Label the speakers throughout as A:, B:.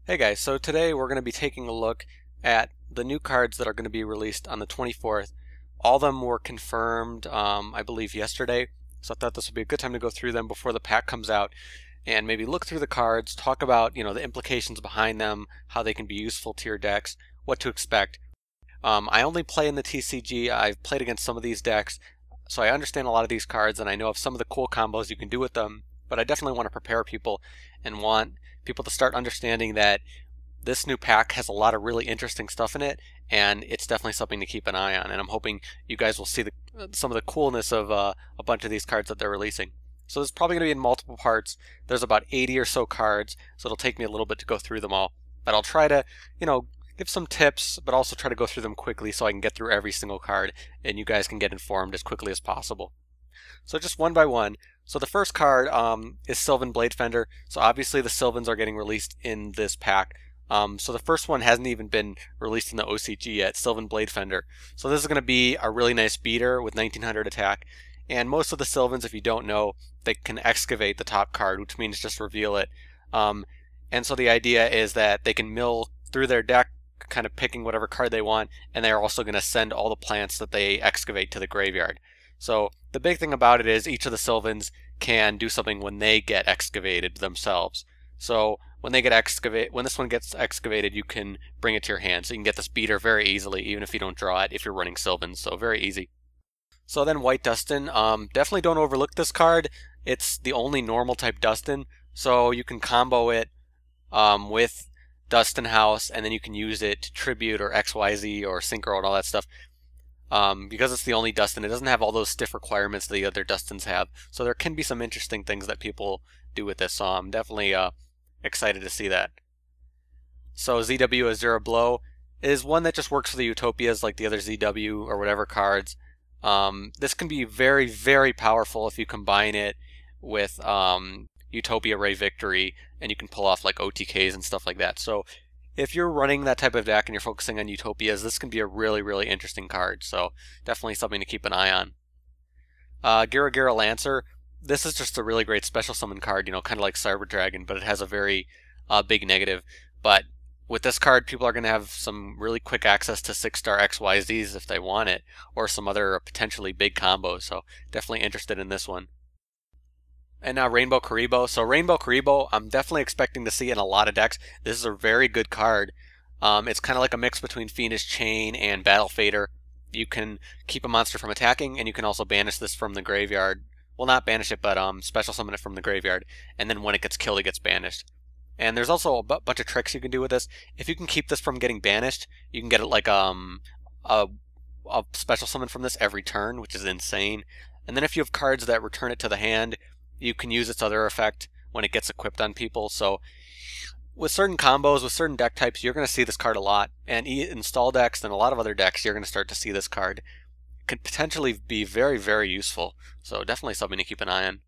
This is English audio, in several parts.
A: Hey guys, so today we're going to be taking a look at the new cards that are going to be released on the 24th. All of them were confirmed, I believe, yesterday, so I thought this would be a good time to go through them before the pack comes out and maybe look through the cards, talk about, the implications behind them, how they can be useful to your decks, what to expect. I only play in the TCG. I've played against some of these decks, so I understand a lot of these cards and I know of some of the cool combos you can do with them, but I definitely want to prepare people and want people to start understanding that this new pack has a lot of really interesting stuff in it, and it's definitely something to keep an eye on. And I'm hoping you guys will see some of the coolness of a bunch of these cards that they're releasing. So this is probably going to be in multiple parts. There's about 80 or so cards, so it'll take me a little bit to go through them all. But I'll try to, give some tips, but also try to go through them quickly so I can get through every single card, and you guys can get informed as quickly as possible. So just one by one. So the first card is Sylvan Bladefender. So obviously the Sylvans are getting released in this pack. So the first one hasn't even been released in the OCG yet, Sylvan Bladefender. So this is going to be a really nice beater with 1900 attack. And most of the Sylvans, if you don't know, they can excavate the top card, which means just reveal it. And so the idea is that they can mill through their deck, kind of picking whatever card they want, and they're also going to send all the plants that they excavate to the graveyard. So the big thing about it is each of the Sylvans can do something when they get excavated themselves. So when they get when this one gets excavated, you can bring it to your hand. So you can get this beater very easily, even if you don't draw it, if you're running Sylvans. So very easy. So then White Duston, definitely don't overlook this card. It's the only normal type Duston, so you can combo it with Dustin House, and then you can use it to tribute or XYZ or Synchro and all that stuff. Because it's the only Dustin, it doesn't have all those stiff requirements the other Dustins have. So there can be some interesting things that people do with this. So I'm definitely excited to see that. So ZW Azura Blow is one that just works for the Utopias like the other ZW or whatever cards. This can be very, very powerful if you combine it with Utopia Ray Victory, and you can pull off like OTKs and stuff like that. So if you're running that type of deck and you're focusing on Utopias, this can be a really, really interesting card. So definitely something to keep an eye on. Gillagillancer, this is just a really great special summon card, kind of like Cyber Dragon, but it has a very big negative. But with this card, people are going to have some really quick access to 6-star XYZs if they want it, or some other potentially big combos. So definitely interested in this one. And now Rainbow Kuriboh. So Rainbow Kuriboh, I'm definitely expecting to see in a lot of decks. This is a very good card. It's kind of like a mix between Fiendish Chain and Battle Fader. You can keep a monster from attacking, and you can also banish this from the graveyard. Well, not banish it, but special summon it from the graveyard. And then when it gets killed, it gets banished. And there's also a bunch of tricks you can do with this. If you can keep this from getting banished, you can get it like a special summon from this every turn, which is insane. And then if you have cards that return it to the hand, you can use its other effect when it gets equipped on people. So with certain combos, with certain deck types, you're going to see this card a lot. And in stall decks and a lot of other decks, you're going to start to see this card. It could potentially be very, very useful. So definitely something to keep an eye on.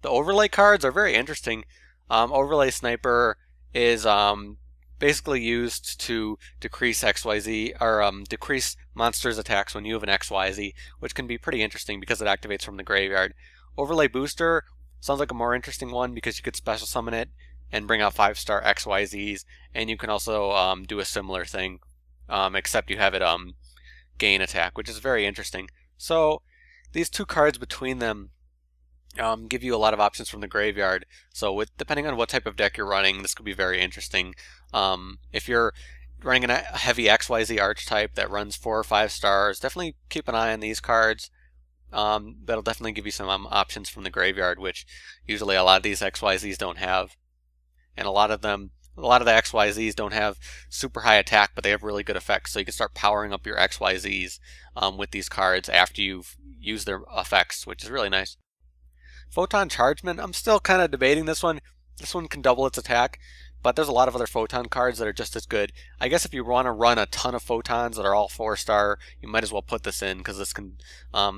A: The overlay cards are very interesting. Overlay Sniper is basically used to decrease XYZ, or decrease monsters' attacks when you have an XYZ, which can be pretty interesting because it activates from the graveyard. Overlay Booster sounds like a more interesting one because you could special summon it and bring out 5-star XYZs, and you can also do a similar thing, except you have it gain attack, which is very interesting. So these two cards between them give you a lot of options from the graveyard. So depending on what type of deck you're running, this could be very interesting. If you're running a heavy XYZ archetype that runs 4 or 5 stars, definitely keep an eye on these cards. That'll definitely give you some options from the graveyard, which usually a lot of these XYZs don't have. And a lot of the XYZs don't have super high attack, but they have really good effects. So you can start powering up your XYZs with these cards after you've used their effects, which is really nice. Photon Chargeman, I'm still kind of debating this one. This one can double its attack, but there's a lot of other Photon cards that are just as good. I guess if you want to run a ton of Photons that are all 4-star, you might as well put this in, because this can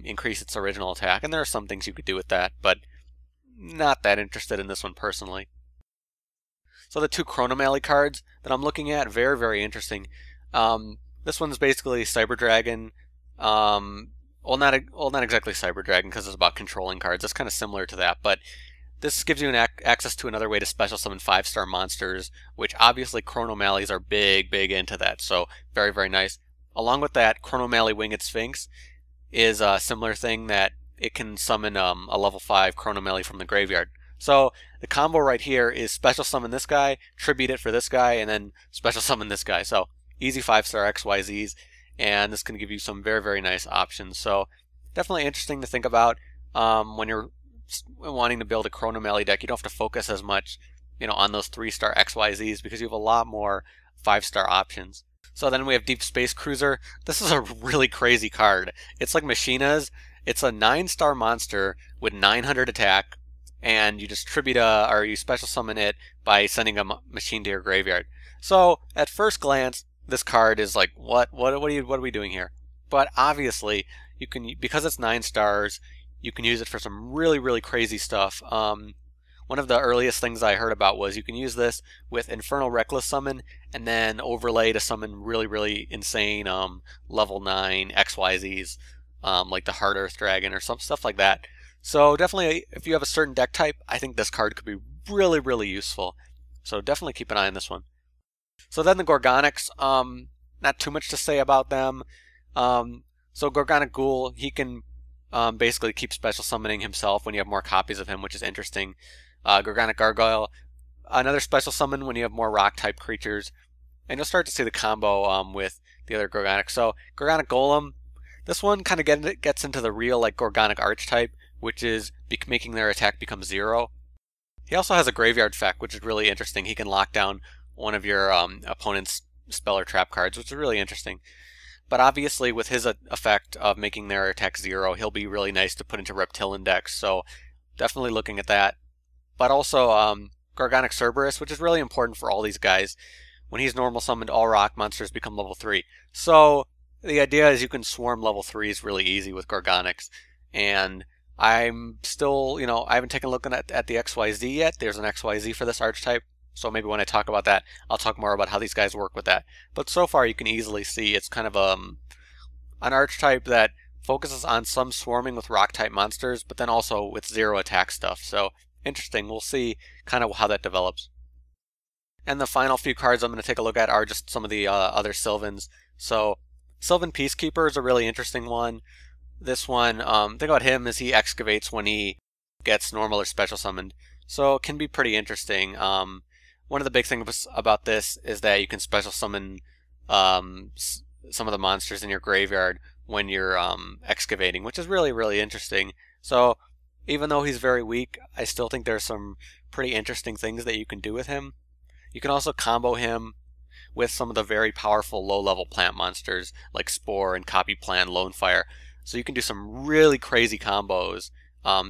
A: increase its original attack. And there are some things you could do with that, but not that interested in this one personally. So the two Chronomaly cards that I'm looking at, very, very interesting. This one's basically Cyber Dragon. Well, not exactly Cyber Dragon, because it's about controlling cards. It's kind of similar to that, but this gives you access to another way to special summon 5-star monsters, which obviously Chronomalies are big into that, so very, very nice. Along with that, Chronomaly Winged Sphinx is a similar thing that it can summon a level 5 Chronomaly from the graveyard. So the combo right here is special summon this guy, tribute it for this guy, and then special summon this guy. So easy 5-star XYZs, and this can give you some very, very nice options. So definitely interesting to think about when you're wanting to build a Chronomaly deck. You don't have to focus as much, on those 3-star XYZs because you have a lot more 5-star options. So then we have Deep Space Cruiser. This is a really crazy card. It's like Machina's. It's a 9-star monster with 900 attack, and you just tribute or you special summon it by sending a machine to your graveyard. So at first glance, this card is like, what are we doing here? But obviously, you can, because it's 9 stars, you can use it for some really, really crazy stuff. One of the earliest things I heard about was you can use this with Infernal Reckless Summon and then overlay to summon really, really insane level 9 XYZs, like the Hard Earth Dragon or some stuff like that. So definitely, if you have a certain deck type, I think this card could be really, really useful. So definitely keep an eye on this one. So then the Gorgonics, not too much to say about them. So Gorgonic Ghoul, he can basically keep special summoning himself when you have more copies of him, which is interesting. Gorgonic Gargoyle, another special summon when you have more rock type creatures. And you'll start to see the combo with the other Gorgonic. So Gorgonic Golem, this one kind of gets into the real like Gorgonic archetype, which is making their attack become 0. He also has a graveyard effect, which is really interesting. He can lock down one of your opponent's spell or trap cards, which is really interesting. But obviously, with his effect of making their attack 0, he'll be really nice to put into Reptilian decks, so definitely looking at that. But also, Gorgonic Cerberus, which is really important for all these guys. When he's normal summoned, all rock monsters become level 3. So the idea is you can swarm level 3s really easy with Gorgonics. And I'm still, I haven't taken a look at the XYZ yet. There's an XYZ for this archetype. So maybe when I talk about that, I'll talk more about how these guys work with that. But so far, you can easily see it's kind of an archetype that focuses on some swarming with rock-type monsters, but then also with 0 attack stuff. So interesting. We'll see kind of how that develops. And the final few cards I'm going to take a look at are just some of the other Sylvans. So Sylvan Peaskeeper is a really interesting one. This one, thing about him is he excavates when he gets normal or special summoned. So it can be pretty interesting. One of the big things about this is that you can special summon some of the monsters in your graveyard when you're excavating, which is really, really interesting. So even though he's very weak, I still think there's some pretty interesting things that you can do with him. You can also combo him with some of the very powerful low-level plant monsters like Spore and Copy Plant, Lone Fire. So you can do some really crazy combos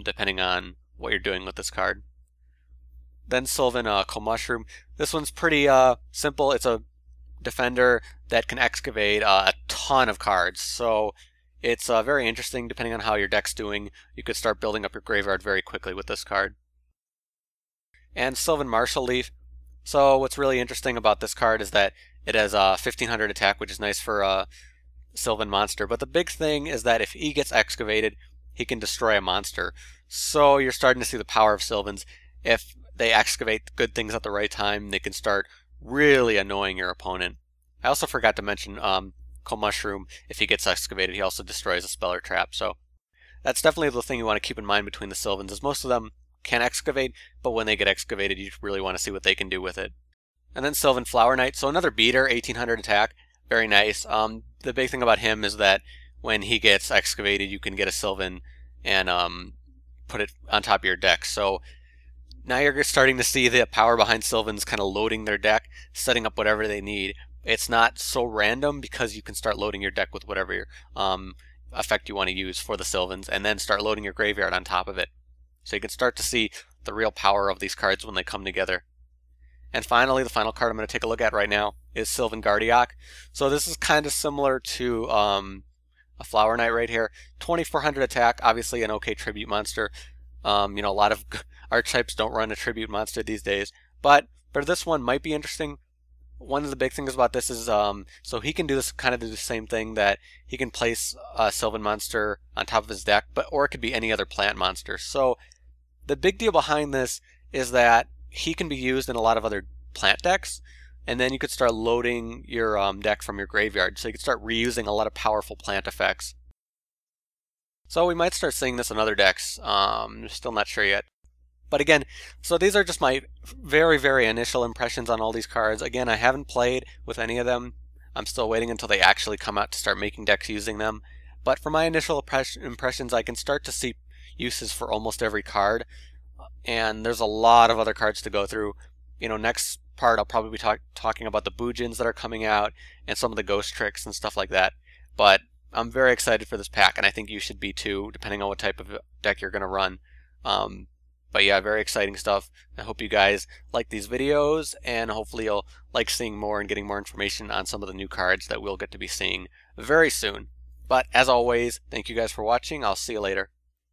A: depending on what you're doing with this card. Then Sylvan Komushroomor. This one's pretty simple. It's a defender that can excavate a ton of cards. So it's very interesting depending on how your deck's doing. You could start building up your graveyard very quickly with this card. And Sylvan Marshalleaf. So what's really interesting about this card is that it has 1500 attack, which is nice for a Sylvan monster. But the big thing is that if he gets excavated, he can destroy a monster. So you're starting to see the power of Sylvans. If they excavate good things at the right time, they can start really annoying your opponent. I also forgot to mention Komushroomor. If he gets excavated, he also destroys a spell or trap. So that's definitely the thing you want to keep in mind between the Sylvans, is most of them can excavate, but when they get excavated, you really want to see what they can do with it. And then Sylvan Flowerknight. So another beater, 1800 attack. Very nice. The big thing about him is that when he gets excavated, you can get a Sylvan and put it on top of your deck. So now you're starting to see the power behind Sylvans kind of loading their deck, setting up whatever they need. It's not so random because you can start loading your deck with whatever effect you want to use for the Sylvans, and then start loading your graveyard on top of it. So you can start to see the real power of these cards when they come together. And finally, the final card I'm going to take a look at right now is Sylvan Guardioak. So this is kind of similar to a Flowerknight right here. 2400 attack, obviously an okay tribute monster. A lot of archetypes don't run a tribute monster these days, but this one might be interesting. One of the big things about this is so he can do this kind of the same thing, that he can place a Sylvan monster on top of his deck, or it could be any other plant monster. So The big deal behind this is that he can be used in a lot of other plant decks, and then you could start loading your deck from your graveyard, so you could start reusing a lot of powerful plant effects. So we might start seeing this in other decks. Still not sure yet. But again, so these are just my very initial impressions on all these cards. Again, I haven't played with any of them. I'm still waiting until they actually come out to start making decks using them. But for my initial impressions, I can start to see uses for almost every card. And there's a lot of other cards to go through. You know, next part I'll probably be talking about the Boojins that are coming out and some of the ghost tricks and stuff like that. But I'm very excited for this pack, and I think you should be too, depending on what type of deck you're going to run. But yeah, very exciting stuff. I hope you guys like these videos, and hopefully you'll like seeing more and getting more information on some of the new cards that we'll get to be seeing very soon. But as always, thank you guys for watching. I'll see you later.